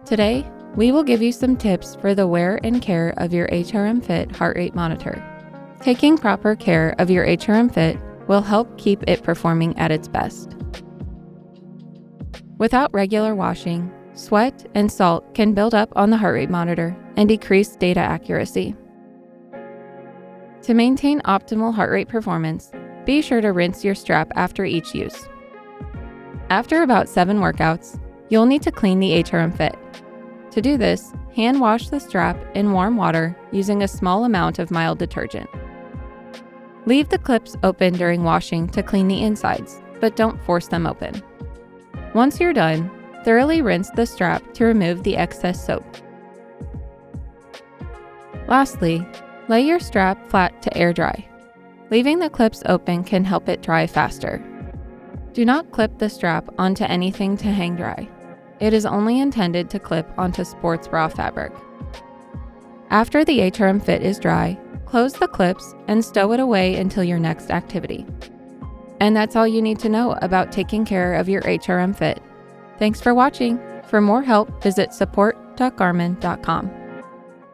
Today, we will give you some tips for the wear and care of your HRM-Fit heart rate monitor. Taking proper care of your HRM-Fit will help keep it performing at its best. Without regular washing, sweat and salt can build up on the heart rate monitor and decrease data accuracy. To maintain optimal heart rate performance, be sure to rinse your strap after each use. After about 7 workouts, you'll need to clean the HRM-Fit. To do this, hand wash the strap in warm water using a small amount of mild detergent. Leave the clips open during washing to clean the insides, but don't force them open. Once you're done, thoroughly rinse the strap to remove the excess soap. Lastly, lay your strap flat to air dry. Leaving the clips open can help it dry faster. Do not clip the strap onto anything to hang dry. It is only intended to clip onto sports bra fabric. After the HRM-Fit is dry, close the clips and stow it away until your next activity. And that's all you need to know about taking care of your HRM-Fit. Thanks for watching. For more help, visit support.garmin.com.